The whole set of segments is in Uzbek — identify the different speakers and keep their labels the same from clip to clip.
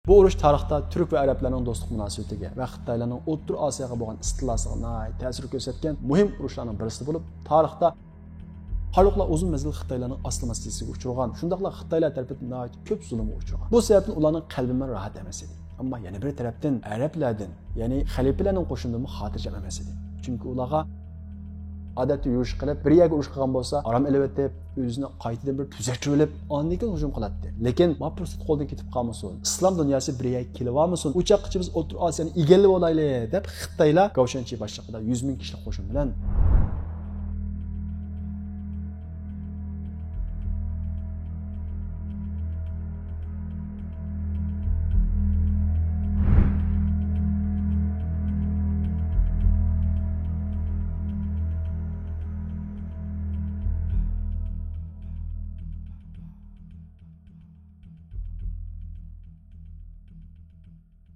Speaker 1: Bu urush tarixda Türk va arablarning do'stlik munosabatiga va Xitoylarning O'rta Osiyoga bo'lgan istilosiga ta'sir ko'rsatgan muhim urushlarning birisi bo'lib, tarixda Xalqlar uzun mezgil Xitoylarning ostonasiga uchragan, shundaqla Xitoylar tomonidan ko'p zulmga uchragan. Bu sababdan ularning qalbiman rahat emas edi. Ammo yana bir tarafdan arablardan, ya'ni xalifalarning qo'shinlari xotirjam emas edi. Chunki ularga odatda yurish qilib, bir yerga urush qilgan bo'lsa, aram elbette o'zini qaytadan bir tuzatib olib, ondan keyin hujum qiladi. Lekin ma fursat qo'ldan ketib qolmasin. Islom dunyosi bir yerga kelib olmasin. Uchoqchi biz O'rta Osiyoni egallab olaylik deb Xitoylar Gavshanchi boshliqida 100 ming kishilik qo'shin bilan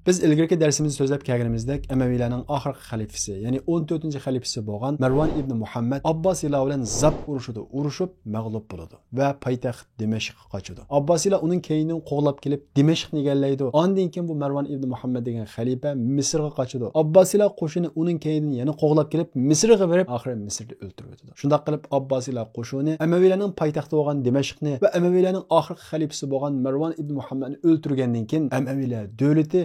Speaker 1: Biz ilgirki dersimizde sözlep kelganimizdek Emeviylarning oxirgi xalifasi, ya'ni 14-xalifasi bo'lgan Marwan ibn Muhammad Abbosiylar bilan zab urushib mag'lub bo'ladi va poytaxt Dimashqqa qochadi. Abbosiylar uning keyinidan qo'g'lab kelib Dimashqni egallaydi. Ondan keyin bu Marwan ibn Muhammad degan xalifa Misrga qochadi. Abbosiylar qo'shini uning keyinidan yana qo'g'lab kelib Misrga berib, oxiri Misrda o'ldirib o'tadi. Shunday qilib Abbosiylar qo'shini Emeviylarning poytaxti bo'lgan Dimashqni va Emeviylarning oxirgi xalifasi bo'lgan Marwan ibn Muhammadni o'ldirgandan keyin Emeviylar davlati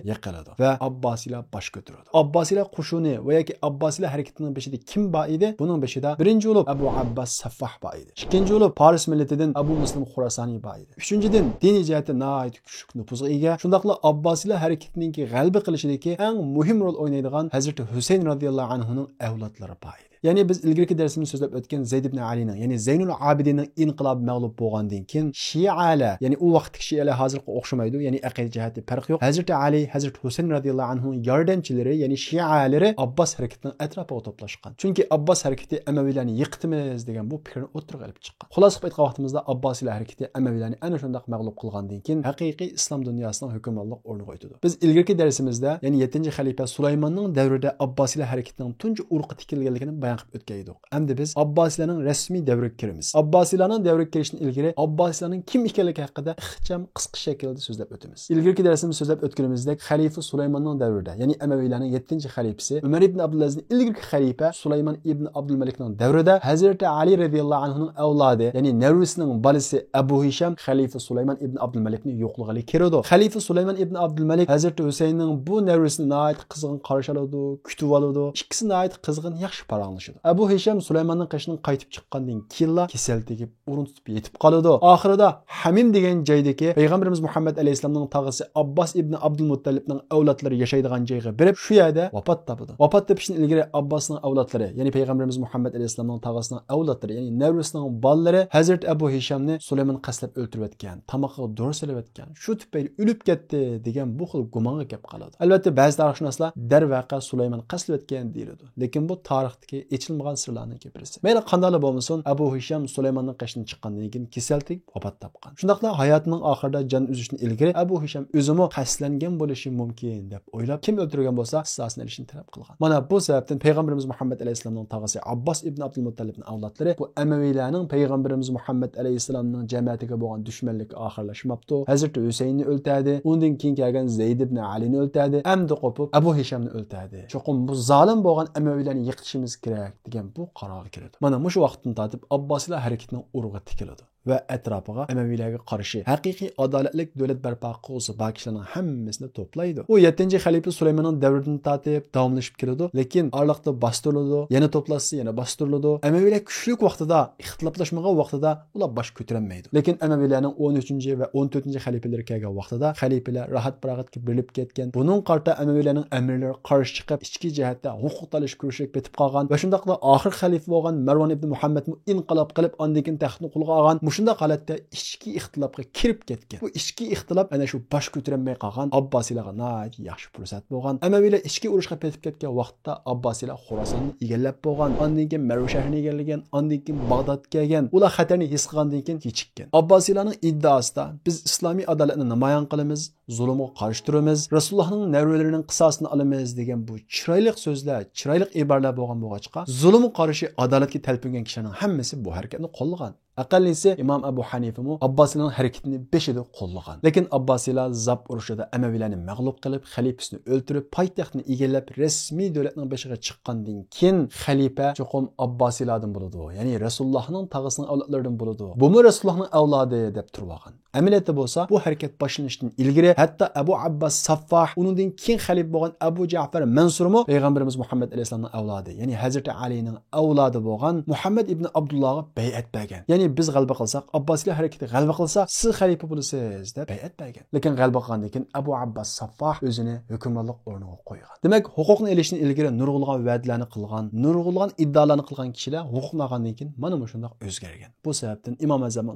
Speaker 1: ve Abbasiler baş götürüyordu. Abbasiler qo'shini va yoki Abbasiler hareketining beshida kim bor edi? Buning beshida birinchi bo'lib Abu Abbas Saffah bor edi. Ikkinchi bo'lib Paris millatidan Abu Muslim Xurasoniy bor edi. Uchinchidan diniy jihatdan nihoyat kuchli nufuzga ega. Shundaqla Abbasiler hareketining g'alaba qilishidagi eng muhim rol o'ynaydigan Hazrat Husayn radhiyallohu anhuning avlodlari bor edi. Yani biz ilgirki dersimizde sözlep ötken Zeyd ibn Ali'nin, yani Zeynul Abidin'in inqilab mağlup bolgandan keyin Şialar, yani o vaqtdagi Şialar hozirga o'xshamaydi, yani aqida jihati farq yo'q. Hazrati Ali, Hazrati Husayn radhiyallohu anhuning yordamchilari, yani Şialari Abbas hareketining atrofiga to'plashgan. Chunki Abbas hareketi Emevilarni yiqitimiz degan bu fikrni o'tirg'a olib chiqqan. Xulosa qilib aytgan vaqtimizda Abbasilar hareketi Emevilarni ana shunday mag'lub qilgandan keyin haqiqiy islom dunyosining hukmronlik o'rniga o'tdi. Biz ilgirki dersimizde, yani 7-xalifa Sulaymonning davrida Abbasilar hareketining tunji urqi tikilganligini bayon qilib o'tgan edik. Endi biz Abbasilarning rasmiy davriga kiramiz. Abbasilarning davriga kirishdan ilgari Abbasilarning kim ekanligi haqida ixcham qisqa shaklda so'zlab o'tamiz. Ilgirki darsimizda so'zlab o'tganimizdek xalifa Sulaymonning davrida, ya'ni Emeviylarning 7-xalifasi Umar ibn Abdulazizning ilgirki xalifa Sulaymon ibn Abdulmalikning davrida Hazrati Ali radhiyallohu anhuning avlodi, ya'ni Narvisning balasi Abu Hisham xalifa Sulaymon ibn Abdulmalikni yo'qlig'iga kiradi. Xalifa Sulaymon ibn Abdulmalik Hazrati Husaynning bu Narvisni nihoyat qizg'in qarshi oladi, kutib oladi. Ikkisi nihoyat qizg'in yaxshi paranglashadi. Abu Hisham Sulaymonning qishning qaytib chiqqandan keyin kasal tegib, o'rin tutib yetib qoladi. Oxirida Hamim degan joydagi Payg'ambarimiz Muhammad alayhisolamning tog'asi Abbos ibn Abdul Muttalibning avlodlari yashaydigan joyga berib, shu yerda vafot topadi. Vafot topishdan ilgari Abbosning avlodlari, ya'ni Payg'ambarimiz Muhammad alayhisolamning tog'asining avlodlari, ya'ni Narvisning bolalari Hazrat Abu Hishamni Sulaymon qaslab o'ldirib o'tgan, tamoqqa dori solib o'tgan, shu tufayli o'lib ketdi degan bu xil gumonga kelib qoladi. Albatta ba'zi tarixshunoslar darvaqa Sulaymon qaslab o'tgan deyiladi. Lekin bu tarixdagi echilmagan sirlarning birisi. Mayli qanday bo'lmasin, Abu Hisham Sulaymonning qishdan chiqqandan keyin kasallik vafot topgan. Shundaqla hayotining oxirida jon uzishdan ilgari Abu Hisham o'zimi qaslangan bo'lishi mumkin deb o'ylab, kim o'ldirgan bo'lsa qissasini olishni talab qilgan. Mana bu sababdan Payg'ambarimiz Muhammad alayhisolamning tog'asi Abbos ibn Abdul Muttalibning avlodlari bu Emeviylarning Payg'ambarimiz Muhammad alayhisolamning jamiyatiga bo'lgan dushmanligi oxirlashmabdi. Hazrat Husaynni o'ldirdi, undan keyin kelgan Zeyd ibn Alini o'ldirdi, amdi qopib Abu Hishamni o'ldirdi. Cho'qim bu zolim bo'lgan Emeviylarni yiqitishimiz kerak degan bu qarorga kiradi. Mana shu vaqtdan tortib Abbosilar harakatining urug'i tikiladi ve etrafiga Emeviylarga qarshi haqiqiy adolatli davlat barpo qilsa bakishlarning hammasini to'playdi. U 7-xalifa Sulaymonning davridan tortib davomlashib keladi, lekin oraliqda bostiriladi, yana to'plashsa yana bostiriladi. Emeviylar kuchli vaqtida, ixtiloflashmagan vaqtida ular bosh ko'tarolmaydi. Lekin Emeviylarning 13 va 14-xalifalari kelgan vaqtida xalifalar rahat-rahatga berilib ketgan. Buning qarta Emeviylarning amirlari qarshi chiqib, ichki jihatda huquq talish kurashib ketib qolgan va shundaqla oxir xalifa bo'lgan Marwan ibn Muhammad inqilob qilib, ondan keyin taxtni qo'lga olgan. Shunda holatda ichki ixtilofga kirib ketgan. Bu ichki ixtilof ana shu bosh ko'tarolmay qolgan Abbosiylarga nihoyat yaxshi fursat bo'lgan. Emeviylar ichki urushga ketib ketgan vaqtda Abbosiylar Xorasonni egallab bo'lgan, ondan keyin Marv shahrini egallagan, ondan keyin Bag'dodga kelgan. Ular xatarni his qilgandan keyin kechikkan. Abbosiylarning iddaosida biz islomiy adolatni namoyon qilamiz, zulmga qarshi turamiz, Rasulullohning navrilarining qisosini olamiz degan bu chiroyli so'zlar, chiroyli iboralar bo'lgan bo'lg'achqa, zulmga qarshi adolatga talpingan kishining hammasi bu harakatni qo'llagan. Aqallisi İmam Abu Hanifa'mı Abbasilerin hareketini beşide qo'llagan. Lekin Abbasilar Zab urushida Amavilarni mag'lub qilib, xalifasini o'ltirib, poytaxtni egallab, rasmiy davlatning beshiga chiqqandan keyin xalifa cho'qim Abbasilardan bo'ladi. Ya'ni Rasulullohning tag'isining avlodlaridan bo'ladi. Bumi Rasulullohning avlodi deb turib olgan. Amaliyotda bo'lsa, bu harakat boshlanishdan ilgari hatto Abu Abbas Saffah, uningdan keyin xalif bo'lgan Abu Ja'far Mansurmi payg'ambarimiz Muhammad alayhisolamning avlodi, ya'ni Hazrati Alining avlodi bo'lgan Muhammad ibn Abdullohga bay'at bergan. Ya'ni biz g'alaba qilsak, Abbosiylar harakati g'alaba qilsa, siz xalifa bo'lasiz deb bay'at bergan. Lekin g'alaba qilgandan keyin Abu Abbas Saffah o'zini hukmronlik o'rniga qo'ygan. Demak, huquqni elishdan ilgari nurg'ulg'an va'dalarni qilgan, nurg'ulg'an iddaolarni qilgan kishilar huquqni olgandan keyin mana shunday o'zgargan. Bu sababdan Imom Azam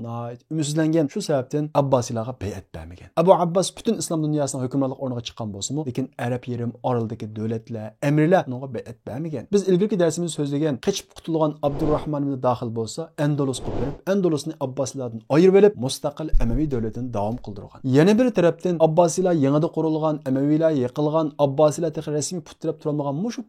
Speaker 1: umidsizlangan, shu sababdan Abbosilarga bay'at bermagan. Abu Abbas butun islom dunyosining hukmronlik o'rniga chiqqan bo'lsa-mu, lekin Arab yerim oralidagi davlatlar, amirlar unga bay'at bermagan. Biz ilgirki darsimizda so'zlagan qochib qutulgan Abdurrahmon ibn Daxil bo'lsa, Andalusga berib, Andalusni Abbosiylardan ayirib olib, mustaqil Amaviy davlatini davom qildirgan. Yana bir tarafdan Abbosiylar yanada qurilgan, Amaviylar yiqilgan, Abbosiylar texnik rasmiy putlab turolmagan mushu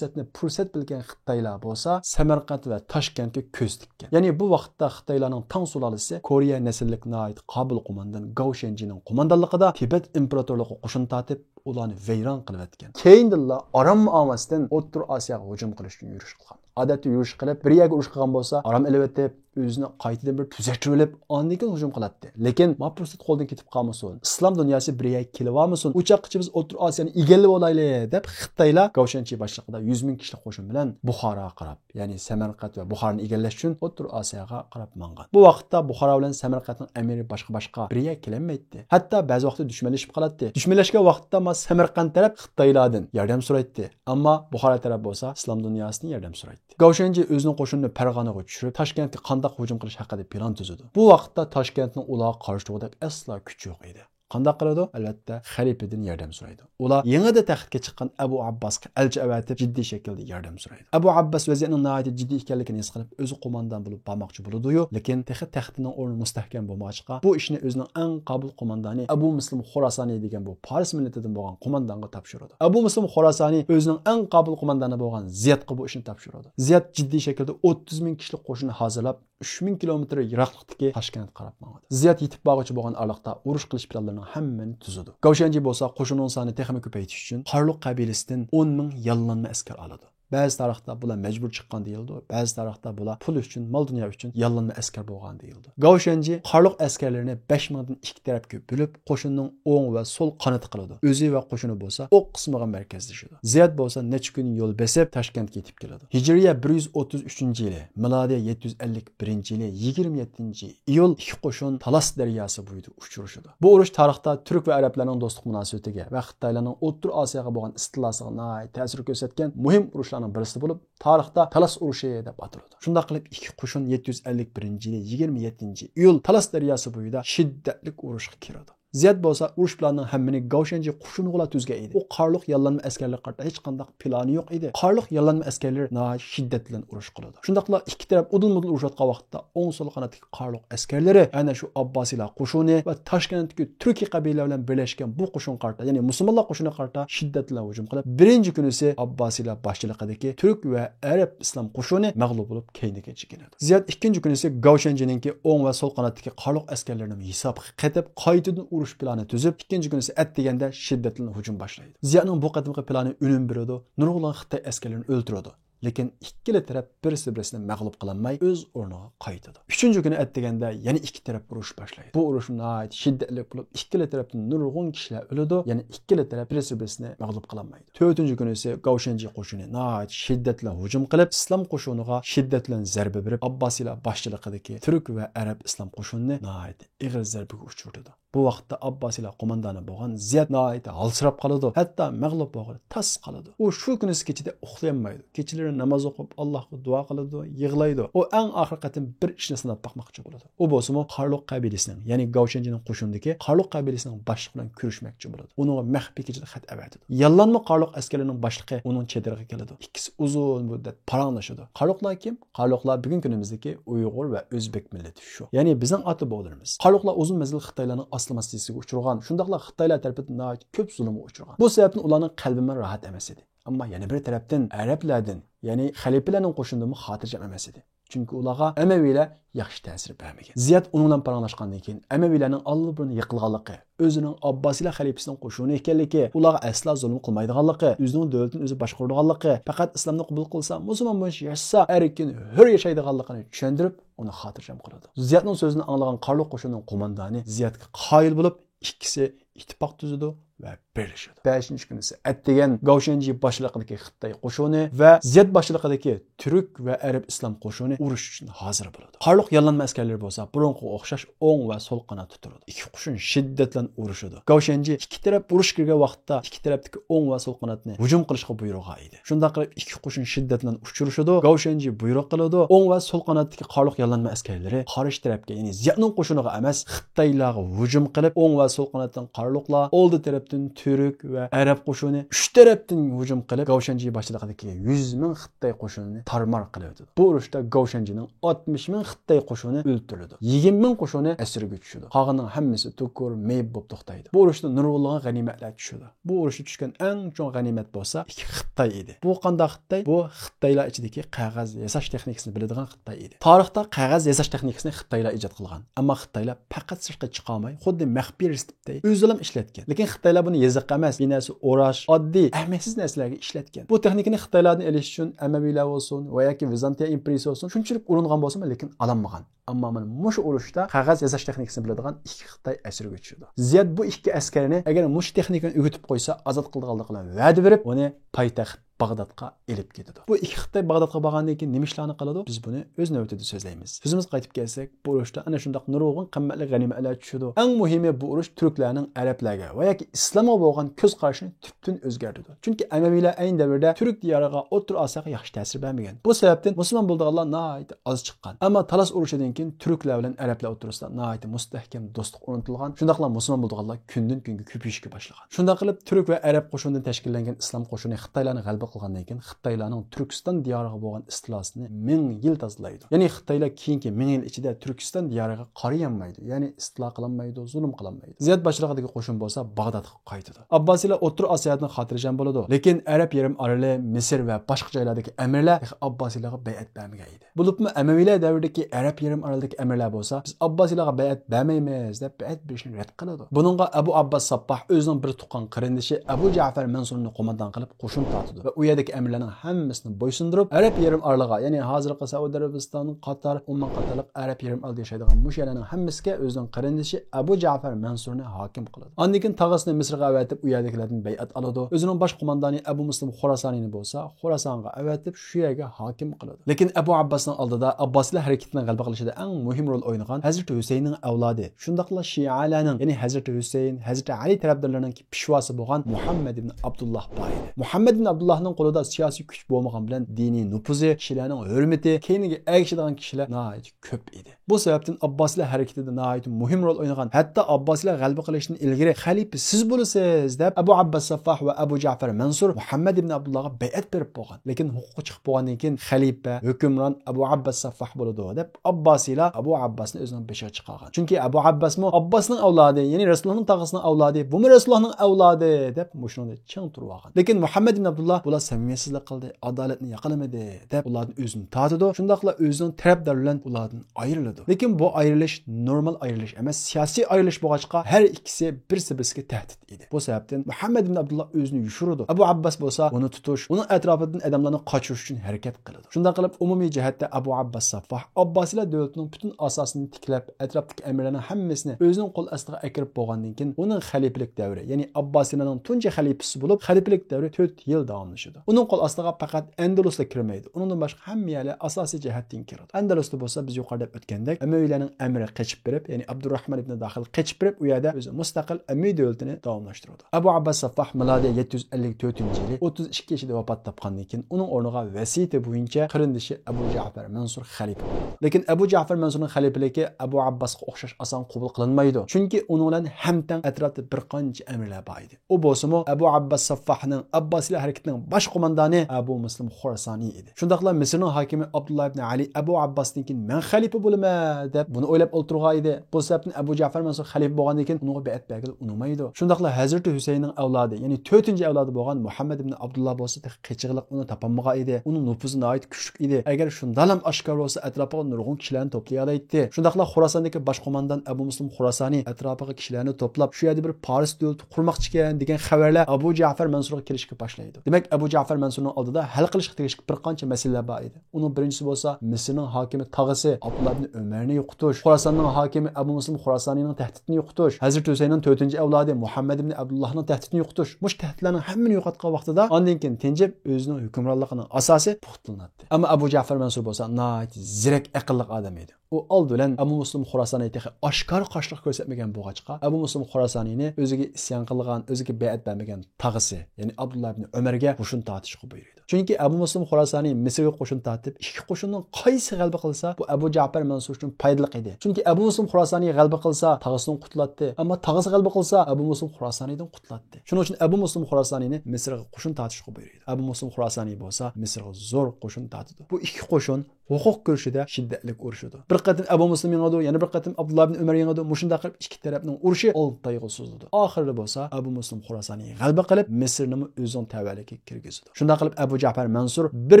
Speaker 1: fursat bilgan Xitoylar bo'lsa, Samarqand va Toshkentga ko'z tikkan. Ya'ni bu vaqtda Xitoylarning tang sulolasi Koreya nasllik Noit Qobil qo'mondan Gao Shenjining qo'mondonligida Tibet imperatorligi qo'shin tortib, ularni vayron qilib o'tgan. Keyinda Aram muomasdan O'rta Osiyoga hujum qilish uchun yurish qilgan. Odatda yurish qilib, bir yerga urush qilgan bo'lsa, Aram elbetib, o'zini qaytadan bir tuzatib olib, ondan keyin hujum qiladi. Lekin ma fursat qo'ldan ketib qolmasin. Islom dunyosi bir yerga kelib olmasin. Uchoqchi biz O'rta Osiyoni egallab olaylik deb Xitoylar Gao Shenji boshlig'ida 100 ming kishilik qo'shin bilan Buxoroga qarab, ya'ni Samarqand va Buxoroni egallash uchun O'rta Osiyoga qarab mangan. Bu vaqtda Buxoro bilan Samarqandning amiri boshqa bir yerga kelmaydi. Hatto ba'zi vaqtda dushmanlashib qoladi. Dushmanlashgan vaqtda ma Samarqand taraf Xitoylardan yordam so'raydi. Ammo Buxoro taraf bo'lsa islom dunyosidan yordam so'raydi. Gao Shenji o'zining qo'shinini Farg'onaga tushirib, Toshkentga qanday hujum qilish haqida plan tuzdi. Bu vaqtda Toshkentning ularga qarshi turadigan aslo kuch yo'q edi. Qanday qiladi? Albatta, xalifadan yordam so'raydi. Ular yanada taxtga chiqqan Abu Abbasga elchi avatib jiddiy shaklda yordam so'raydi. Abu Abbas vaziyatning nihoyatda jiddiy ekanligini his qilib, o'zi qo'mondon bo'lib bormoqchi bo'ladi-yu, lekin taxtining o'rni mustahkam bo'lmoqchiqa, bu ishni o'zining eng qobil qo'mondoni Abu Muslim Xorasoniy degan bu Fors millatidan bo'lgan qo'mondonga topshiradi. Abu Muslim Xorasoniy o'zining eng qobil qo'mondoni bo'lgan Ziyadga bu ishni topshiradi. Ziyad jiddiy shaklda 30 ming kishilik qo'shinni hazırlab 3000 kilometr yiroqlikdagi Toshkentga qarab bordi. Ziyad yetib borg'uchi bo'lgan araliqda urush qilish planlarini hammani tuzdi. Gao Shenji bo'lsa qo'shinning sonini texnik ko'paytirish uchun Qarluq qabilasidan 10 ming yollanma askar oladi. Ba'zi tarixda bular majbur chiqqan deyildi. Ba'zi tarixda bular pul uchun, mol dunyo uchun yollanma askar bo'lgan deyildi. Gao Shenji Qarluq askarlarini 5000 dan ikki tarafga bo'lib, qo'shinning o'ng va so'l qanoti qiladi. O'zi va qo'shini bo'lsa, o'q qismiga markazlashadi. Ziyad bo'lsa necha kun yo'l besib Toshkentga yetib keladi. Hijriya 133-yili, milodiy 751-yili 27-iyul ikki qo'shin Talas daryosi bo'yida uchrashadi. Bu urush tarixda turk va arablarning do'stlik munosabatiga va Xitoylarning O'rta Osiyoga bo'lgan istilosiga ta'sir ko'rsatgan muhim urushlarning birisi bo'lib, tarixda Talas urushi deb ataladi. Shunday qilib ikki qo'shin 751-yili 27-iyul Talas daryosi bo'yida shiddatli urushga kiradi. Ziyad bo'lsa urush planning hammani Gao Shenji qo'shiniga tuzgan edi. U Qarluq yollanma askarlar qarta hech qanday plani yo'q edi. Qarluq yollanma askarlar nihoyat shiddat bilan urush qiladi. Shundaqla ikki taraf udul-mudul urushayotgan vaqtda o'ng so'l qanotdagi Qarluq askarlari ana shu Abbosiylar qo'shini va Toshkentdagi turkiy qabilalar bilan birlashgan bu qo'shin qarta, ya'ni musulmonlar qo'shini qarta shiddat bilan hujum qilib, birinchi kunisi Abbosiylar boshchiligidagi turk va arab islom qo'shini mag'lub bo'lib keyniga chekinadi. Ziyad ikkinchi kunisi Gao Shenjininki o'ng va so'l qanotdagi Qarluq askarlarini hisob qilib, qaytadan urush planı tuzib, ikkinchi kunisi at deganda shiddatli hujum boshlaydi. Ziyadning bu qadimgi plani unum beradi, nurg'ulg'an Xitoy askarlarini o'ldiradi. Lekin ikkala taraf birisi-birini mag'lub qilinmay o'z o'rniga qaytadi. 3-kuni at deganda yana ikki taraf urush boshlaydi. Bu urush nihoyat shiddatli bo'lib, ikkala tarafdan nurg'un kishilar o'ladi, yana ikkala taraf birisi-birini mag'lub qilinmaydi. 4-kuni esa Gao Shenji qo'shini nihoyat shiddatli hujum qilib, islom qo'shiniga shiddatli zarba berib, Abbosiylar boshchiligidagi turk va arab islom qo'shinini nihoyat ig'ir zarbaga uchirdi. Bu vaqtda Abbosiylar qo'mondoni bo'lgan Ziyad nihoyat halsirab qoladi, hatto mag'lub bo'lib tas qoladi. U shu kunisi kechida uxlayolmaydi. Kechalari namoz o'qib, Allohga duo qiladi, yig'laydi. U eng oxir qatim bir ishni sinab boqmoqchi bo'ladi. U bo'lsa-mu Qarluq qabilasining, ya'ni Gao Shenjining qo'shinidagi Qarluq qabilasining boshlig'i bilan ko'rishmoqchi bo'ladi. Uni maxfiy kechada xat avatadi. Yollanma Qarluq askarlarining boshlig'i uning chediriga keladi. Ikkisi uzun muddat paranglashadi. Qarluqlar kim? Qarluqlar bugun kunimizdagi Uyg'ur va O'zbek millati shu. Ya'ni bizning ota-bobolarimiz. Qarluqlar uzun mezgil Xitoylarning aslimasisiga uchragan, shundaqla Xitoylar tarafidan ko'p zulmga uchragan. Bu sababdan ularning qalbi rahat emas edi. Ammo yana bir tarafdan arablardan ya'ni xalifalarning qo'shinidimi xotirjam emas edi. Chunki ularga Amaviylar yaxshi ta'sir bermagan. Ziyad uning bilan paranglashgandan keyin Amaviylarning allabirni yiqilganligi, o'zining Abbosiylar xalifasining qo'shini ekanligi, ularga aslo zulm qilmaydiganligi, o'zining davlatini o'zi boshqaradiganligi, faqat islomni qabul qilsa, musulmon bo'lish yashasa, erkin, hur yashaydiganligini tushuntirib, uni xotirjam qiladi. Ziyadning so'zini anglagan Qarliq qo'shinining qo'mondoni Ziyadga qoyil bo'lib, ikkisi ittifoq tuzadi ve birleşiyordu. 5. günü ise ettigen Gavşenci başlıkındaki Xitay qo'shini ve Ziyad başlıkındaki Türk ve Arab İslam qo'shini urush için hazır bo'ladi. Qarliq yalanma askerleri bo'lsa, burunqi o'xshash o'ng va so'l qanot tuturdi. Ikki qo'shin shiddatlan urushadi. Gavşenci ikki taraf urush kirgan vaqtda ikki tarafdagi o'ng va so'l qanotni hujum qilishga buyurgan edi. Shunday qilib ikki qo'shin shiddatlan uchrashadi. Gavşenci buyruq qiladi. O'ng va so'l qanotdagi Qarliq yalanma askerleri qarshi tarafga, ya'ni Ziyadning qo'shiniga emas, Xitoylarga hujum qilib, o'ng va so'l qanotdan Qarliqlar oldi tarafdan Türk ve Arab qo'shini 3 tarafdan hujum qilib, Gavşenci boshlig'idagi 100 ming Xitoy qo'shinini tarmar qiladi. Bu urushda Gavşencining 60 ming Xitoy qo'shini o'ldirildi. 20 ming qo'shini asirga tushdi. Qolganning hammasi to'kur, meyib bo'lib to'xtaydi. Bu urushda nurg'unlagan g'animatlar tushdi. Bu urushda tushgan eng chong g'animat bo'lsa, ikki Xitoy edi. Bu qanday Xitoy? Bu Xitoylar ichidagi qog'oz yasash texnikasini biladigan Xitoy edi. Tarixda qog'oz yasash texnikasini Xitoylar ijod qilgan. Ammo Xitoylar faqat sirtqa chiqa olmay, xuddi maxfiy retseptday o'zlari ishlatgan. Lekin Xitoylar buni yeziq emas, binasi o'rash, oddiy, ahamiyatsiz narsalarga ishlatgan. Bu texnikani Xitoylardan elish uchun Amaviylar bo'lsin va yoki Vizantiya imperiyasi bo'lsin, shunchalik uringan bo'lsa, lekin ololmagan. Ammo mana mush urushda qog'oz yasash texnikasini biladigan ikki Xitoy asirga tushdi. Ziyad bu ikki askarni agar mush texnikani o'rgatib qo'ysa, ozod qilganligini bilan va'da berib, uni poytaxt Bag'dodga elib ketdi. Bu ikki Xitoy Bag'dodga borgandan keyin nima ishlarni qiladi? Biz buni o'z navbatida so'zlaymiz. So'zimizga qaytib kelsak, bu urushda ana shunday nurg'un qimmatli g'animatlar tushdi. Eng muhimi bu urush turklarning arablarga va yoki islomga bo'lgan ko'z qarashini tubdan o'zgartirdi. Chunki Amaviylar ayni davrda turk diyoriga, O'rta Osiyoga yaxshi ta'sir bermagan. Bu sababdan musulmon bo'lganlar nihoyat oz chiqqan. Ammo Talas urushidan keyin turklar bilan arablar o'rtasida nihoyat mustahkam do'stlik o'rnatilgan. Shundaqla musulmon bo'lganlar kundan kunga ko'payishga boshlagan. Shunday qilib turk va arab qo'shinidan tashkillangan islom qo'shini Xitoylarni g'alaba qilgandan keyin Xitoylarning Turkiston diyoriga bo'lgan istilasini 1000 yil tozalaydi. Ya'ni Xitoylar keyingi 1000 yil ichida Turkiston diyoriga qarayanmaydi. Ya'ni istilo qilinmaydi, zulm qilinmaydi. Ziyad boshlig'idagi qo'shin bo'lsa Bag'dodga qaytadi. Abbosiylar O'rta Osiyodan xotirjam bo'ladi. Lekin Arab yarim oroli, Misr va boshqa joylardagi amirlar Abbosiylarga bay'at bermagan edi. Bo'libmi Amaviylar davridagi Arab yarim orolidagi amirlar bo'lsa, biz Abbosiylarga bay'at bermaymiz deb bay'at berishni rad qiladi. Buningga Abu Abbas Sabbah o'zining bir tuqqan qarindoshi Abu Ja'far Mansurni qo'mondon qilib qo'shin tortdi va u yerdagi amirlarning hammasini bo'ysundirib, Arab yarim oroliga, ya'ni hozirgi Saudiya Arabiston, Qatar, Umman qatorliq Arab yarim orolida yashaydigan mushaylarning hammasiga o'zining qarindoshi Abu Ja'far Mansurni hokim qiladi. Ondan keyin Tag'asini Misrga avatib, u yerdagilardan bay'at oladi. O'zining bosh qo'mondoni Abu Muslim Xorasoniyni bo'lsa, Xorasonga avatib shu yerga hokim qiladi. Lekin Abu Abbasning oldida Abbosiylar harakatining g'alaba qilishida eng muhim rol o'ynagan Hazrat Husaynning avlodi, shundaqla Shialarning, ya'ni Hazrat Husayn, Hazrat Ali tarafdorlarining pishvosi bo'lgan Muhammad ibn Abdullah bor edi. Muhammad ibn Abdullahning qo'lida siyosiy kuch bo'lmagan bilan diniy nufuzi, kishilarning hurmati, keyingi ergishadigan kishilar nihoyat ko'p edi. Bu sababdan Abbosiylar harakatida nihoyat muhim rol o'ynagan. Hatto Abbosiylar g'alaba qilishdan ilgari xalifa siz bo'lasiz deb Abu Abbas Saffah va Abu Ja'far Mansur Muhammad ibn Abdullahga bay'at berib bo'lgan. Lekin huquqi chiqib bo'lgandan keyin xalifa, hukmron Abu Abbas Saffah bo'ladi deb Abbosiylar Abu Abbasni o'zining beshiga chiqargan. Chunki Abu Abbasmi Abbasning avlodi, ya'ni Rasulullohning tog'asining avlodi, bu Rasulullohning avlodi deb mushuni ching turib olgan. Lekin Muhammad ibn Abdullah bular samimiyatsizlik qildi, adolatni yaqinlamadi deb ulardan o'zini tortdi. Shundaqla o'zining tarafdorlaridan ulardan ayrildi. Lekin bu ayrilish normal ayrilish emas, siyosiy ayrilish bo'lg'achqa har ikkisi bir-biriga tahdid edi. Bu sababdan Muhammad ibn Abdullah o'zini yushirdi. Abu Abbas bo'lsa, uni tutish, uning atrofidan odamlarni qochirish uchun harakat qildi. Shunday qilib, umumiy jihatda Abu Abbas Saffah Abbosiylar davlatining butun asosini tiklab, atrofdagi amirlarning hammasini o'zining qo'l ostiga akirib bo'lgandan keyin uning xalifalik davri, ya'ni Abbosiylarning tunji xalifasi bo'lib, xalifalik davri 4 yil davomlashdi. Uning qo'l ostiga faqat Andalusda kirmaydi. Undan boshqa hamma yerlar asosiy jihatdan kiradi. Andalusda bo'lsa, biz yuqorida o'tgandek, Amaviylarning amiri qochib berib, ya'ni Abdurrahman ibn Daxil qochib berib, u yerda o'zi mustaqil Amiy davlatini davomlashtirdi. Abu Abbas Saffah milodiy 754-yili 32 yoshida vafot topgandan keyin uning o'rniga vasiyati bo'yicha qarindoshi Abu Ja'far Mansur xalifa bo'ldi. Lekin Abu Ja'far Mansurning xalifaligi Abu Abbasga o'xshash oson qabul qilinmaydi. Chunki uning bilan hamtang atrofda bir qancha amirlar bor edi. U bo'lsa-mu Abu Abbas Saffahning Abbosiylar harakatining baş qo'mondoni Abu Muslim Xorasoniy edi. Shundaqla Misrning hokimi Abdullah ibn Ali Abu Abbasdan keyin men xalifa bo'laman deb buni o'ylab o'ltirgan edi. Bu sababdan Abu Ja'far Mansur xalifa bo'lgandan keyin unga biat bergil unmaydi. Shundaqla Hazrat Husaynning avlodi, ya'ni 4-avlodi bo'lgan Muhammad ibn Abdullah bo'lsa qichiqliq uni topolmagan edi. Uning nufuzi nihoyat kuchli edi. Agar shundalam oshkor bo'lsa atrofiga nurg'un kishilarni to'play oladi. Shundaqla Xorasondagi bosh qo'mondan Abu Muslim Xorasoniy atrofiga kishilarni to'plab shu yerda bir Paris davlati qurmoqchi ekan degan xabarlar Abu Ja'far Mansurga kelishga boshlaydi. Demak, Abu Ja'far Mansurning oldida hal qilishga tegishli bir qancha masalalar bor edi. Uning birinchisi bo'lsa Misrning hokimi tog'asi Abdullah ibn Umarni yo'qotish, Xorasonning hokimi Abu Muslim Xorasoniyning tahdidini yo'qotish, Hazrat Husaynning 4-avlodi Muhammad ibn Abdullahning tahdidini yo'qotish. Mush tahdidlarning hammani yo'qotgan vaqtida ondan keyin tinjib o'zining hukmronligining asosi puxtlanadi. Ammo Abu Ja'far Mansur bo'lsa nihoyat zirak aqlli odam edi. U old bilan Abu Muslim Xorasoniyga oshkor qoshliq ko'rsatmagan bo'lg'achqa Abu Muslim Xorasaniyni o'ziga isyon qilgan, o'ziga bay'at bermagan tog'asi, ya'ni Abdullah ibn Umarga qo'shin tortishga buyurdi. Chunki Abu Muslim Xorasoniy Misrga qo'shin tortib, ikki qo'shinning qaysi g'alaba qilsa, bu Abu Ja'far Mansur uchun foydali edi. Chunki Abu Muslim Xorasoniy g'alaba qilsa, tog'asidan qutuladi, ammo tog'asi g'alaba qilsa, Abu Muslim Xorasoniydan qutuladi. Shuning uchun Abu Muslim Xorasaniyni Misrga qo'shin tortishga buyurdi. Abu Muslim Xorasoniy bo'lsa Misrga zo'r qo'shin tortdi. Bu ikki qo'shin huquq ko'rishida shiddatli urushdi. Bir qatim Abu Muslim yengadi, yana bir qatim Abdullah ibn Umar yengadi. Mushunda qilib ikki tarafning urushi 6 oyga suzildi. Oxirida bo'lsa Abu Muslim Xorasoniy g'alaba qilib Misrni o'zining tavalligiga kirgizdi. Shunda qilib Abu Ja'far Mansur bir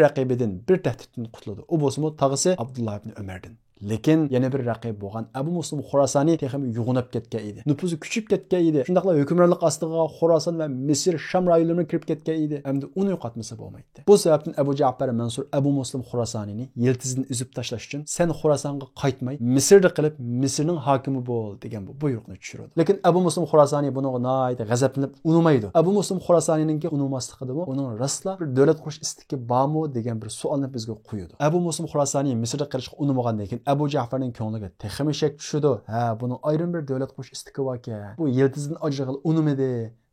Speaker 1: raqibidan, bir tahdiddan qutuldi. U bo'lsa tog'asi Abdullah ibn Umardan. Lekin yana bir raqib bo'lgan Abu Muslim Xorasoniy texmi yo'g'inib ketgan edi. Nufuzi kuchib ketgan edi. Shundaqla hukmronlik ostiga Xorason va Misr Sham rayonlariga kirib ketgan edi. Endi uni yo'qotmasa bo'lmaydi. Bu sababdan Abu Ja'far Mansur Abu Muslim Xorasoniyni yiltizini uzib tashlash uchun sen Xorasonga qaytmay, Misrda qilib Misrning hokimi bo'l degan bu buyruqni tushirdi. Lekin Abu Muslim Xorasoniy buni nihoyat g'azablanib unmaydi. Abu Muslim Xorasoniyning unumasligida uning rasla bir davlat qurish istiki bormi degan bir savolni bizga qo'ydi. Abu Muslim Xorasoniy Misrda qilishga unamagandan keyin Abu Ja'farning ko'ngliga texmi shak tushdi. Ha, buni ayrim bir davlat qurish istiki bor ekan. Bu yiltizdan ajrag'il unumidi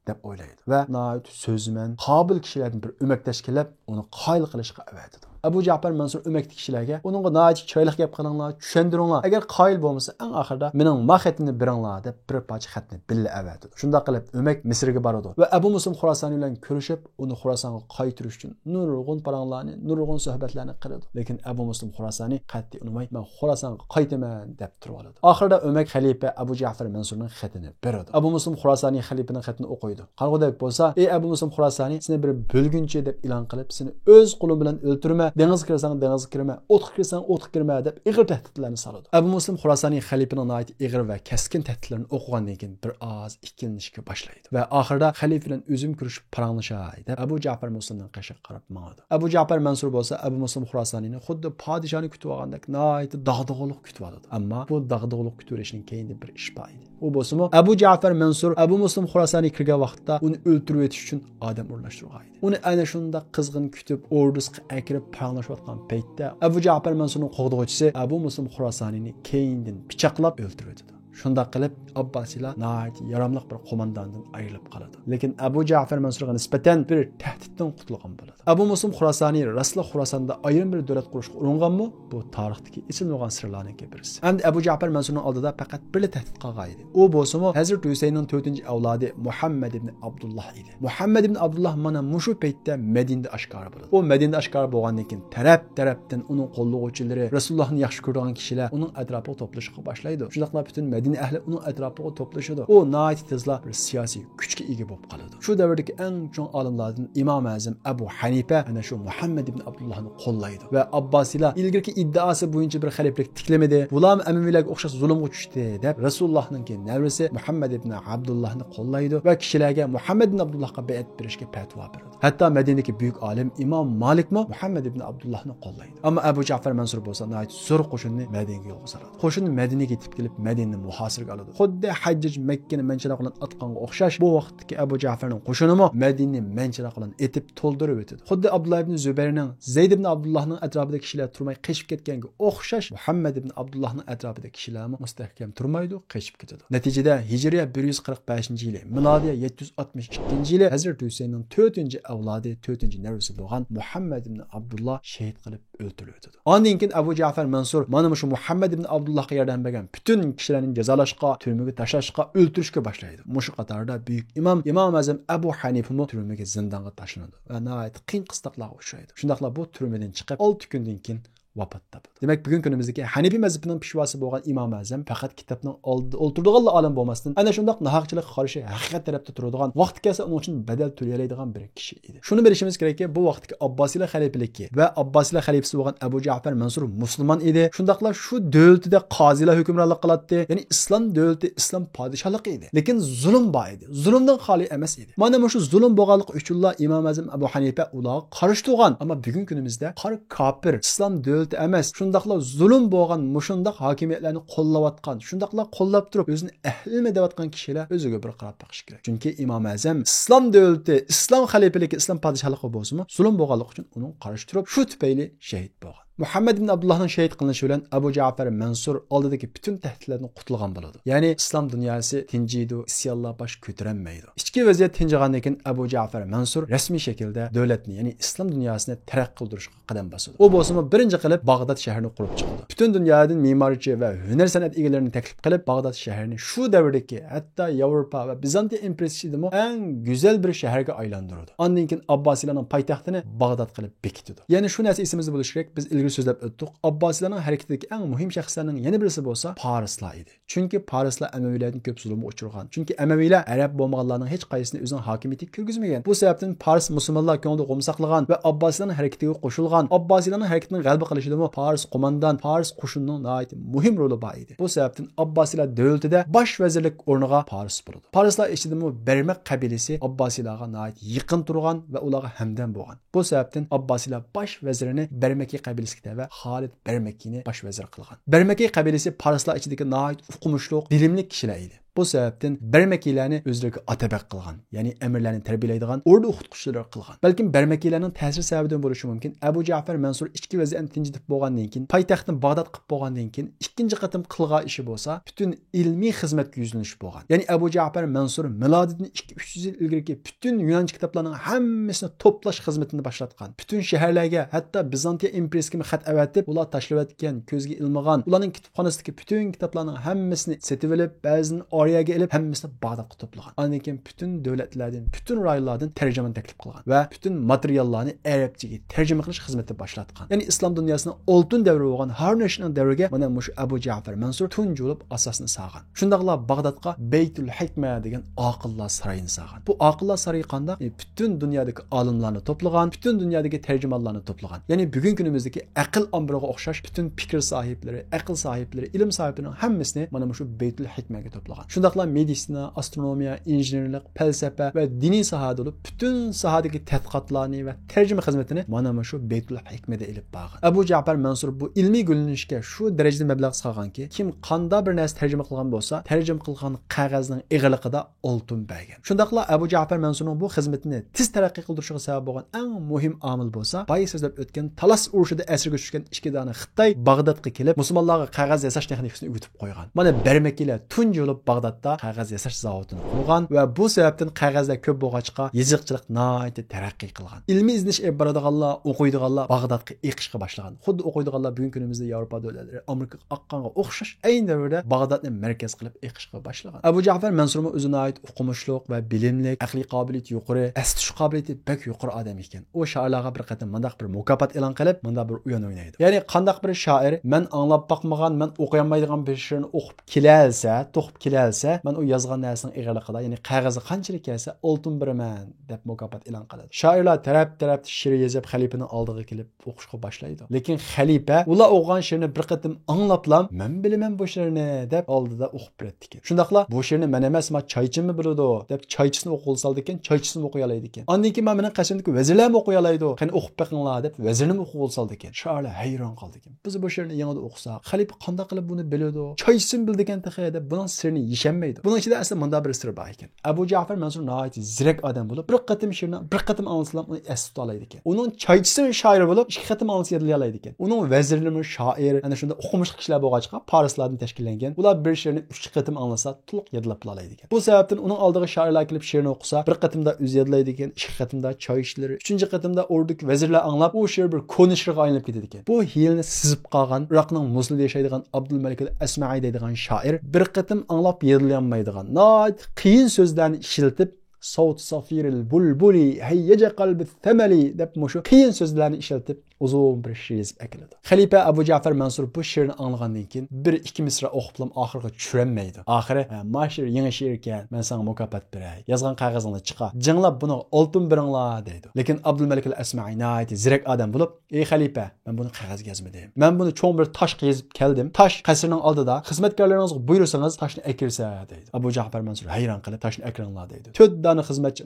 Speaker 1: deb o'ylaydi va nihoyat so'zman, qobil kishilardan bir o'mak tashkillab uni qoyil qilishga avatidi. Abu Ja'far Mansur o'makli kishilarga uningga nihoyat chiroyli gap qilinglar, tushundiringlar. Agar qoyil bo'lmasa, eng oxirida mening maxetini beringlar deb bir parcha xatni billa avatidi. Shunda qilib o'mak Misrga boradi va Abu Muslim Xorasoniy bilan ko'rishib, uni Xorasonga qaytirish uchun nurg'un paranglarni, nurg'un suhbatlarni qiladi. Lekin Abu Muslim Xorasoniy qat'iy unmay, men Xorasonga qaytaman deb turib oladi. Oxirida o'mak xalifa Abu Ja'far Mansurning xatini beradi. Abu Muslim Xorasoniy xalifaning xatini o'qiydi. Qarg'udek bo'lsa, "Ey Abu Muslim Xorasoniy, seni bir bo'lgunchi deb e'lon qilib, seni o'z qo'lim bilan o'ltirma, dengiz kirsang dengizga kirma, o'tga kirsang o'tga kirma" deb ig'ir tahdidlarni soladi. Abu Muslim Xorasoniy xalifaning nihoyat ig'ir va kaskin tahdidlarini o'qigandan keyin bir oz ikkilanishga boshlaydi va oxirida xalifa bilan o'zim ko'rishib paranglashay deb Abu Ja'far Muslimning qashiga qarab mangadi. Abu Ja'far Mansur bo'lsa Abu Muslim Xorasoniyni xuddi podishoni kutib olgandek nihoyat dag'dag'oliq kutib oladi. Ammo bu dag'dag'oliq kutishning keyinda bir ish bor edi. U bo'lsa Abu Ja'far Mansur Abu Muslim Xorasoniy kirgan vaqtda uni o'ldirib o'tish uchun odam o'rnashtirgan edi. Uni ana shunda qizg'in kutib, ordusga akirib paranglashayotgan paytda Abu Ja'far Mansurning qo'g'dog'uchisi Abu Muslim Xorasoniyni keyindan pichoqlab o'ldirdi. Shunda qilib Abbasiylar nihoyat yaramliq bir qo'mondondan ayrilib qoladi. Lekin Abu Ja'far Mansurga nisbatan bir tahdiddan qutulgan bo'ladi. Abu Muslim Xorasoniy rasla Xorasonda ayrim bir davlat qurishga uringanmi? Bu tarixdagi ichilmagan sirlarning birisi. Endi Abu Ja'far Mansurning oldida faqat bir tahdid qolgan edi. U bo'lsa Hazrat Husaynning 4-avlodi Muhammad ibn Abdullah edi. Muhammad ibn Abdullah mana mushu paytda Madinada oshkor bo'ladi. U Madinada oshkor bo'lgandan keyin taraf-tarafdan uning qo'llovchilari, Rasulullohni yaxshi ko'rgan kishilar uning atrofiga to'plashishga boshlaydi. Shundaqla butun Madina ahli uning atrofiga to'plashadi. U nihoyat tezla bir siyosiy kuchga ega bo'lib qoladi. Shu davrdagi eng chong olimlardan Imom Azam Abu Hanifa ana shu Muhammad ibn Abdullahni qo'llaydi va Abbasiylar ilgirki iddaosi bo'yicha bir xaliflik tiklamadi. Bular Amaviylarga o'xshash zulmga tushdi deb Rasulullohning nevrasi Muhammad ibn Abdullahni qo'llaydi va kishilarga Muhammad ibn Abdullahga bay'at berishga fatvo beradi. Hatto Madinadagi buyuk olim Imom Malik Muhammad ibn Abdullahni qo'llaydi. Ammo Abu Ja'far Mansur bo'lsa nihoyat zo'r qo'shinni Madinaga yo'l soladi. Qo'shin Madinaga yetib kelib Madinani muhosiraga oladi. Xuddi Hajjaj Makkani manchiroq bilan atqanga o'xshash bu vaqtdagi Abu Ja'farning qo'shinimi Madinani manchiroq bilan etib to'ldirib o'tadi. Xuddi Abdullah ibn Zubayrning Zayd ibn Abdullahning atrofidagi kishilar turmay qechib ketganga o'xshash Muhammad ibn Abdullahning atrofidagi kishilarmi mustahkam turmaydi, qechib ketadi. Natijada Hijriya 145-yili, milodiya 762-yili Hazrat Husaynning 4-avlodi, 4-nevrasi bo'lgan Muhammad ibn Abdullah shahid qilib o'ldirildi. Ondan keyin Abu Ja'far Mansur mana shu Muhammad ibn Abdullahga yordam bergan butun kishilarning jazolashga, turmaga tashlashga, o'ltirishga boshlaydi. Mushu qatorda buyuk Imom Azam Abu Hanifa mo turmaga zindonga tashlanadi va nihoyat qiyin qistoqlarga uchraydi. Shundaqla bu turmadan chiqib 6 kundan keyin vafot topdi. Demak, bugun kunimizdagi Hanifi mazhabining pishvosi bo'lgan Imom Azam faqat kitobning oldida o'ltiradigan olim bo'lmasdan, ana shundaq nohaqchilik qarshi haqiqat tarafda turadigan, vaqt kelsa uning uchun badal to'laydigan bir kishi edi. Shuni bilishimiz kerakki, bu vaqtdagi Abbosiylar xalifaligi va Abbosiylar xalifasi bo'lgan Abu Ja'far Mansur musulmon edi. Shundaqla shu davlatida qozilar hukmronlik qiladi. Ya'ni islom davlati, islom podshohligi edi. Lekin zulm bor edi. Zulmdan xoli emas edi. Mana shu zulm bo'lganligi uchunlar Imom Azam Abu Hanifa ularga qarshi turgan. Ammo bugun kunimizda qora kofir islom emas, shundaqla zulm bo'lgan, mushundaq hokimiyatlarni qo'llayotgan, shundaqla qo'llab turib o'zini ahlimi deyotgan kishilar o'ziga bir qarab baqish kerak. Chunki Imom Azam islom davlati, islom xalifaligi, islom podshohligi bo'lsa-mu, zulm bo'lganligi uchun uning qarshi turib, shu tufayli shahid bo'lgan. Muhammad ibn Abdullahning shahid qilinishi bilan Abu Ja'far Mansur oldidagi bütün tahdidlardan qutulgan bo'ladi. Ya'ni islom dunyosi tinchiydi, isyonlar bosh ko'taranmaydi. Ichki vaziyat tinchigandan keyin Abu Ja'far Mansur rasmiy shaklda davlatni, ya'ni islom dunyosini taraqqiy qildirishga qadam bosadi. U bo'lsa-mu birinchi qilib Bag'dod shahrini qurib chiqdi. Bütün dunyodan me'morchi va hunar san'at egalarini taklif qilib Bag'dod shahrini shu davrdagi, hatto Yevropa va Bizantiya imperiyasining eng go'zal bir shaharga aylantirdi. Ondan keyin Abbosiylarning poytaxtini Bag'dod qilib bekitdi. Ya'ni shu narsa esimizda bo'lishi kerak. Biz so'zlab o'tdik. Abbosiylarning harakatidagi eng muhim shaxslarning yana birisi bo'lsa Farislar edi. Chunki Farislar Amaviylardan ko'p zulm uchirgan. Chunki Amaviylar arab bo'lmaganlarning hech qaysini o'zining hokimiyatiga kirgizmagan. Bu sababdan Faris musulmonlar ko'nglida g'um saqlagan va Abbosiylarning harakatiga qo'shilgan. Abbosiylarning harakatini g'alaba qilishida Faris qo'mondan, Faris qo'shinining nihoyat muhim roli bor edi. Bu sababdan Abbosiylar davlatida bosh vazirlik o'rniga Faris bo'ldi. Farislar ichida Bermak qabilasi Abbosiylarga nihoyat yaqin turgan va ularga hamdam bo'lgan. Bu sababdan Abbosiylar bosh vazirini Bermaki qabilasi va Xolid Bermakini bosh vazir qilgan. Bermaki qabilasi Farislar ichidagi nihoyat uqumishli, bilimli kishilar edi. Bu sebepten Bermekilerni özleriga atabak qilgan, ya'ni emirlarni tarbiyalaydigan o'rda o'qituvchilar qilgan. Balkim Bermekilerning ta'sir sababidan bo'lishi mumkin. Abu Ja'far Mansur ichki vaziyatni tinchitib bo'lgandan keyin, poytaxtni Bag'dod qilib bo'lgandan keyin ikkinchi qatim qilgan ishi bo'lsa, butun ilmiy xizmatga yuzlanish bo'lgan. Ya'ni Abu Ja'far Mansur milodidan 200-300 yil ilgari butun Yunoncha kitoblarning hammasini to'plash xizmatini boshlatgan. Butun shaharlarga, hatto Bizantiya imperiyasiga xat avatib, ular tashlab etgan, ko'zga ilmagan, ularning kitobxonasidagi butun kitoblarning hammasini setib olib, ba'zini Oriyaga elib hammasini Bag'dodga to'plagan. Ondan keyin butun davlatlardan, butun rayonlardan tarjimani taklif qilgan va butun materiallarni arabchaga tarjima qilish xizmatini boshlatgan. Ya'ni islom dunyosining oltin davri bo'lgan Harun al-Rashidning davriga mana shu Abu Ja'far Mansur tunji bo'lib asosini solgan. Shundaqla Bag'dodga Baytul Hikma degan aqllar saroyini solgan. Bu aqllar saroyi qanday? Butun dunyodagi olimlarni to'plagan, butun dunyodagi tarjimonlarni to'plagan. Ya'ni bugun kunimizdagi aql ombiriga o'xshash butun fikr sohiblari, aql sohiblari, ilm sohiblarining hammasini mana shu Baytul Hikmaga to'plagan. Shundaqla meditsina, astronomiya, injenerlik, falsafa va diniy sohada bo'lib, butun sohadagi tadqiqotlarni va tarjima xizmatini mana shu Baytul Hikmada elib borgan. Abu Ja'far Mansur bu ilmiy gullanishga shu darajada mablag' solganki, kim qanday bir narsa tarjima qilgan bo'lsa, tarjima qilgan qog'ozning ig'liqida oltin bergan. Shundaqla Abu Ja'far Mansurning bu xizmatini tez taraqqiy qildirishiga sabab bo'lgan eng muhim omil bo'lsa, boya so'zlab o'tgan Talas urushida asirga tushgan ikki dona Xitoy Bag'dodga kelib, musulmonlarga qog'oz yasash texnikasini o'rgatib qo'ygan. Mana Bermakilar tunji bo'lib Bag'dodda qog'oz yasash zavodini qurgan va bu sababdan qog'ozlar ko'p bo'lg'achqa yoziqchilik nihoyat taraqqiy qilgan. Ilmiy iznish olib boradiganlar, o'qiydiganlar Bag'dodga eqishga boshlagan. Xuddi o'qiydiganlar bugun kunimizda Yevropa davlatlari, Amerika oqqanga o'xshash ayni davrda Bag'dodni markaz qilib eqishga boshlagan. Abu Ja'far Mansur o'zini oid o'qimishliq va bilimli, aqliy qobiliyati yuqori, astish qobiliyati bek yuqori odam ekan. U shoirlarga bir qatam mundaq bir mukofot e'lon qilib, munda bir o'yin o'ynaydi. Ya'ni qandaq bir shoir men anglab boqmagan, men o'qiy olmaydigan bir she'rni o'qib kelsa, to'qib kelsa, men u yozgan narsaning ig'liqida, ya'ni qog'ozi qanchalik kelsa, oltin beraman deb mukofot e'lon qiladi. Shoirlar taraf she'r yozib xalifaning oldiga kelib o'qishga boshlaydi. Lekin xalifa ular o'qigan she'rni bir qatam anglablam, men bilaman bu she'rni deb oldida o'qib beradi ekan. Shundaqla bu she'rni men emas, men choychimi biladi deb choychisini o'qib olsaldi ekan, choychisini o'qiy oladi ekan. Ondan keyin men qasamdagi vazirlarni o'qiy oladi, qani o'qib beqinglar deb vazirni o'qib olsaldi ekan. Shoirlar hayron qoldi ekan. Biz bu she'rni yanada o'qisak, xalifa qanday qilib buni biladi? Choychisini bildi ekan taxay deb buning sirni ishonmaydi. Buning ichida aslida bunda bir sir bor ekan. Abu Ja'far Mansur nihoyat zirak odam bo'lib, bir qatim she'rni bir qatim anglasalam uni esda tuta oladi ekan. Uning choychisi shoir bo'lib, ikki qatim anglasa yodlay oladi ekan. Uning vazirlari shoir, ana shunda o'qimish kishilar bo'lgancha farislardan tashkillangan. Ular bir she'rni 3 qatim anglasa to'liq yodlab oladi ekan. Bu sababdan uning oldiga shoirlar kelib she'rni o'qisa, bir qatimda o'zi yodlaydi ekan, ikki qatimda choychilari, uchinchi qatimda o'rdak vazirlar anglab, u she'r bir konishirga aylanib ketadi ekan. Bu hilni sizib qolgan, Iroqning Mosulda yashaydigan Abdulmalik al-Asma'i deydigan shoir bir qatim anglab yodlayolmaydigan, nihoyat qiyin so'zlarni ishlatib Savt safiril bulbuli hayyaja qalbi thamali deb mushu qiyin so'zlarni ishlatib uzun bir she'r yozib akiladi. Xalifa Abu Ja'far Mansur bu she'rni anglagandan keyin bir ikki misra o'qiblam oxiriga tushirolmaydi. Oxiri "Mashir yangi she'r ekan, men senga mukofot beray. Yozgan qog'ozingni chiqar. Jinglab buni oltin beringlar" deydi. Lekin Abdulmalik al-Asma'i nihoyat zirak odam bo'lib, "Ey xalifa, men buni qog'ozga yozmadim. Men buni cho'ng bir toshga yozib keldim. Tosh qasrning oldida xizmatkorlaringizga buyursangiz toshni akirsa" deydi. Abu Ja'far Mansur hayron qilib toshni akiringlar deydi. 4 dona xizmatchi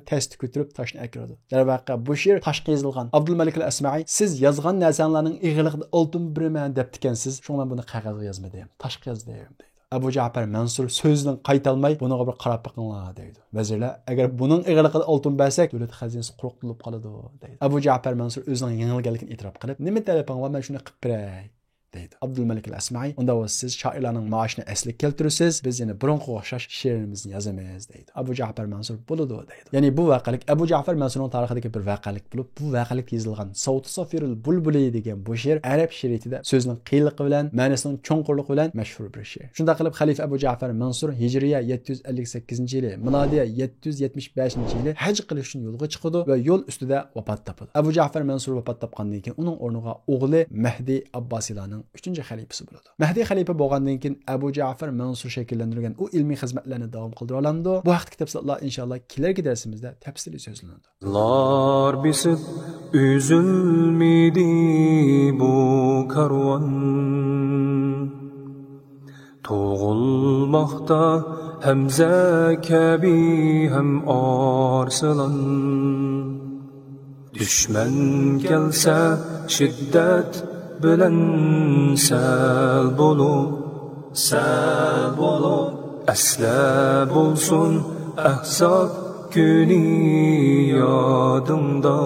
Speaker 1: test ko'tarib toshni akiradi. Darvaqa bu she'r toshga yozilgan. Abdulmalik al-Asma'i siz yozgan narsalarning ig'liqida oltin biraman debdikansiz. Shundan buni qog'ozga yozmadim. Toshga yozdim deydi. Abu Ja'far Mansur so'zdan qaytalmay buniga bir qarab boqinglar deydi. Vazirlar agar buning ig'liqida oltin bersak, davlat xazinasi quruq bo'lib qoladi deydi. Abu Ja'far Mansur o'zining yengilganligini e'tirof qilib, "Nima talabing var, men shuni qilib beray" deydi. Abdulmalik al-Asma'i unda siz shoirlarning maoshini asli keltirasiz, biz yana burunga o'xshash she'rimizni yozamiz deydi. Abu Ja'far Mansur bo'ladi deydi. Ya'ni bu voqelik Abu Ja'far Mansurning tarixidagi bir voqelik bo'lib, bu voqelik yozilgan Savt safiril bulbuli degan bu she'r arab she'riyatida so'zning qiyinligi bilan, ma'nosining cho'nqurligi bilan mashhur bir she'r. Shunda qilib xalifa Abu Ja'far Mansur Hijriya 758-yili, milodiya 775-yili haj qilish uchun yo'lga chiqadi va yo'l ustida vafot topadi. Abu Ja'far Mansur vafot topgandan keyin uning o'rniga o'g'li Mahdi Abbosiylarning 3-chi xalifasi bo'ladi. Mahdi xalifa bo'lgandan keyin Abu Ja'far Mansur shakllantirgan u ilmiy xizmatlarni davom qildira oladi. Bu haqda kitoblar inshaalloh kelarki darsimizda tafsili so'zlanadi.
Speaker 2: Lar bisib üzülmedi bu karvan, Toğulmakta Hamza kabi hem arslan. Düşman gelse şiddet bilen sel bulup asla bulsun ahzab günü yadımda.